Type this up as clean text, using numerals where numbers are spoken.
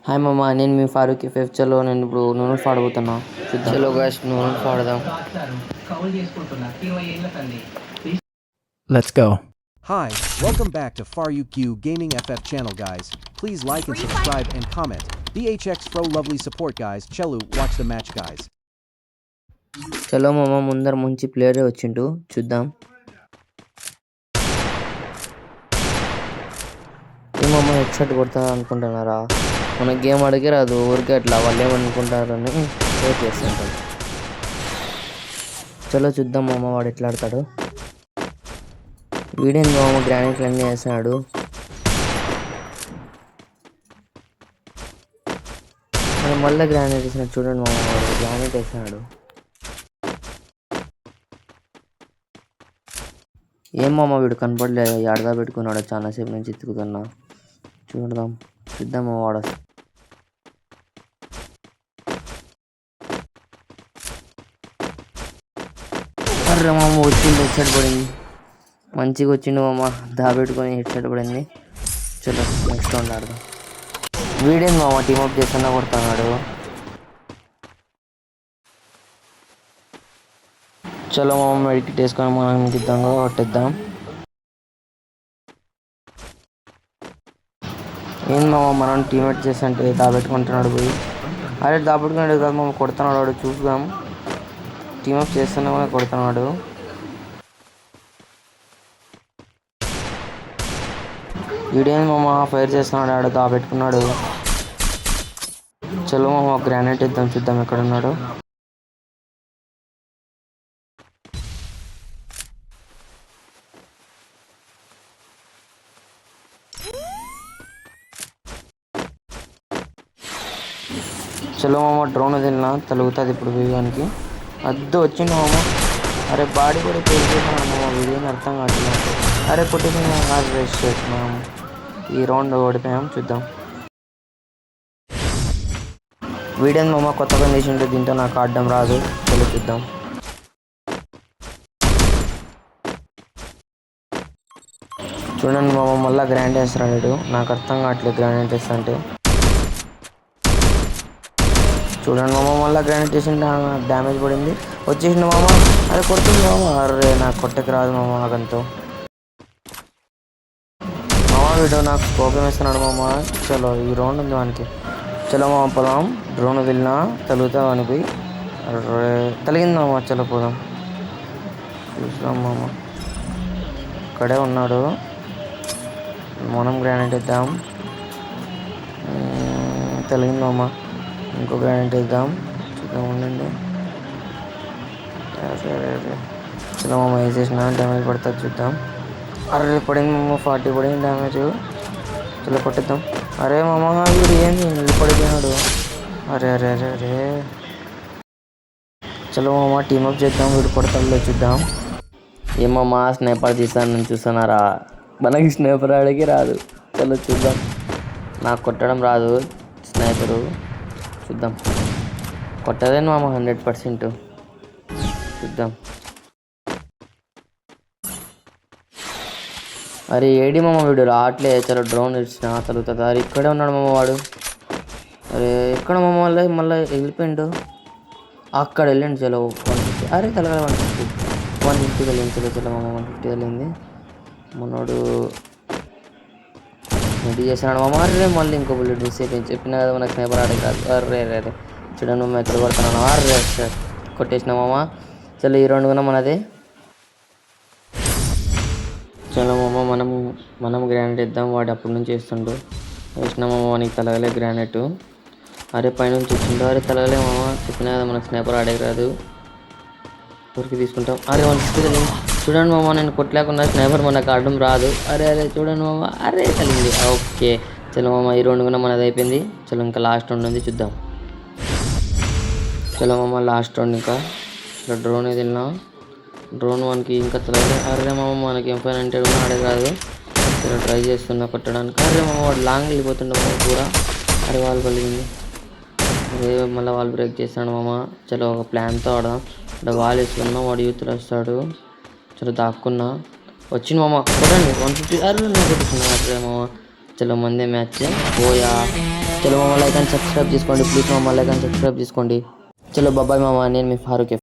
Hi మామ, నేను మీ Farooq FF. చలో నేను ఇప్పుడు నూనె పాడబోతున్నా. చలో గాయ్స్, నూనె పాడదాం. Let's go. Hi, welcome back to Faryuk Gaming FF channel guys. Please like and subscribe and comment. DHX Fro lovely support guys. Chelu, watch the match guys. చలో మామ, ముందర మంచి ప్లేయరే వచ్చిండు, చూద్దాం. ఏమమ్మా హెడ్ షాట్ కొడతా అనుకుంటున్నారా? మన గేమ్ అడిగే రాదు, ఊరికే అట్లా వాళ్ళు ఏమనుకుంటారని వెయిట్ చేస్తుంటాం. చలో చూద్దాం మామ, వాడు ఎట్లా ఆడతాడు. వీడేంది మామ గ్రానైట్లు అన్నీ వేసాడు. మళ్ళీ గ్రానైట్ వేసినాడు చూడండి మామ, వాడు గ్రానైట్ వేసాడు. ఏం మామ వీడు కనపడలేదు, ఎడదా పెట్టుకున్నాడు, చాలాసేపు నుంచి ఎత్తుకుతున్నా. చూద్దాం వాడు. అర్రే మామ వచ్చింది, హెడ్ షాట్ పడింది. మంచిగా వచ్చిండు మామ, దాబెట్టుకొని హెడ్ షాట్ పడింది. చలో నెక్స్ట్ రౌండ్ ఆడదాం. వీడేంది మామ టీమప్ చేస్తున్నా కొడుతున్నాడు. చలో మామ మెడికిట్ వేసుకొని మనం గిద్దంగా కొట్టేద్దాం. ఏంది మామ మనం టీమేట్ చేస్తుంటే దాబెట్టుకుంటున్నాడు పోయి. అరే దాబెట్టుకున్నాడు కదా మామ, కొడుతున్నాడు వాడు. చూద్దాం, టీమప్ చేస్తున్నా కూడా కొడుతున్నాడు. వీడేంది మామ ఫైర్ చేస్తున్నాడు, ఆడ దాబెట్టుకున్నాడు. చలో మామ గ్రానైట్ ఇద్దాం, చూద్దాం ఎక్కడున్నాడు. చలో మామ డ్రోన్ వదిలినా తలుగుతుంది ఇప్పుడు వేయడానికి. అద్దు వచ్చింది మామ. అరే బాడీ కూడా పేరుచేసాను మామ, వీడియోని అర్థం కావట్లేదు. అరే కొట్టేసిన రేస్ చేస్తున్నాం. ఈ రౌండ్ ఓడిపోయాం. చూద్దాం వీడియోని మామ కొత్త పని చేసింటే, దీంతో నాకు ఆడడం రాదు. చలో చూద్దాం. చూడండి మామ మళ్ళీ గ్రాండ్ వేస్తున్నాడు, నాకు అర్థం కావట్లేదు గ్రాండ్ వేస్తా అంటే. చూడండి మామ మళ్ళీ గ్రానైట్ చేసి డ్యామేజ్ పడింది. వచ్చేసిండు మామ. అరే కొడుతుంది మామ. అరే నాకు కొట్టకి రాదు మామ ఆగంతో. మామ వీడు నాకు కోపం వేస్తున్నాడు మామ. చలో ఈ రౌండ్ ఉంది వానికి. చలో మామ పొలం డ్రోన్ వదిలినా తలుగుతా వానికి. అరే తలిగింది మామ. చలో పోదాం, చూస్తాం మామ. ఇక్కడే ఉన్నాడు, మనం గ్రానైట్ ఇద్దాం. తలిగింది మామ, ఇంకో గ్రానైట్ వేద్దాం. చూద్దాం ఉండండి. చలో మామ వేసేసిన డ్యామేజ్ పడుతుంది, చూద్దాం. అరే పడింది మామ, 40 పడింది డ్యామేజ్. చలో కొట్టిద్దాం. అరే మామ వీడు ఏంది పడిపోయినాడు. అరే అరే అరే అరే చలో మామ టీమప్ చేద్దాం, వీడు కొడతాడులో చూద్దాం. ఏమమ్మా స్నైపర్ తీసాను చూస్తున్నారా? మనకి స్నైపర్ ఆడికి రాదు. చలో చూద్దాం, నాకు కొట్టడం రాదు స్నైపరు. చూద్దాం, కొట్టదేను మామ 100%. చూద్దాం. అరే ఏడి మామ వీడు రావట్లే. చలో డ్రోన్ ఇచ్చిన తలుగుతుంది. అరే ఇక్కడే ఉన్నాడు మామ వాడు. అరే ఎక్కడ మామ మళ్ళీ వెళ్ళిపోయిండు. అక్కడ వెళ్ళండి. చలో 150. అరే తలగా 150 వెళ్ళింది. చలో మామ 150 వెళ్ళింది. మనోడు రెడీ చేసినాడు మామ. అరే మళ్ళీ ఇంకో బుల్లెట్ మిస్ అయిపోయింది. చెప్పినా కదా మనకు స్నైపర్ ఆడే కాదు. అరే అరే అరే చూడండి మామ ఎక్కడ పడుతున్నాను. అరే కొట్టేసిన మామ. చలో ఈ రౌండ్ కూడా మనదే. చలో మామ మనం గ్రానైట్ ఇద్దాం. వాడు అప్పటి నుంచి వేస్తుండు. వేసిన మామ వానికి తలగలే గ్రానైట్. అరే పైనుంచి వచ్చిండు. అరే తలగలే మామ, చెప్పినా కదా మనకు స్నైపర్ ఆడే రాదు. ఊరికి తీసుకుంటాం. అరే 150 తెలియదు. చూడండి మామ నేను కొట్టలేకున్నా, స్నైపర్ మనకు ఆడడం రాదు. అరే అరే చూడండి మామ. అరే కలిగింది. ఓకే చలో మామ ఈ రౌండ్ కూడా మనది అయిపోయింది. చలో ఇంకా లాస్ట్ రౌండ్ ఉంది, చూద్దాం. చలో మామ లాస్ట్ రౌండ్. ఇంకా ఇలా డ్రోన్ వదిలినా డ్రోన్ వానికి ఇంకా తలగలే. అరే మామ మనకి M5 కూడా ఆడే కాదు. చలో ట్రై చేస్తున్నా కొట్టడానికి. అరే మామ వాడు లాంగ్ వెళ్ళిపోతుండే మామ కూడా. అరే వాళ్ళు కలిగింది. అదే మళ్ళీ వాళ్ళు బ్రేక్ చేస్తాడు మామ. చలో ఒక ప్లాన్తో ఆడదాం. ఇక్కడ వాళ్ళు వేసుకున్నా, వాడు యూత్లో వస్తాడు. చలో దాక్కున్నా. వచ్చింది మామ కొట్టండి 150. అరే నేను కొట్టుకున్నా. అరే మామ చలో మందే మ్యాచ్ ఓయా. చలో మామ లైక్ అండ్ సబ్స్క్రైబ్ చేసుకోండి ప్లీజ్ మామ, లైక్ అండ్ సబ్స్క్రైబ్ చేసుకోండి. చలో బాబాయ్ మామ, నేను మీ ఫారూక్.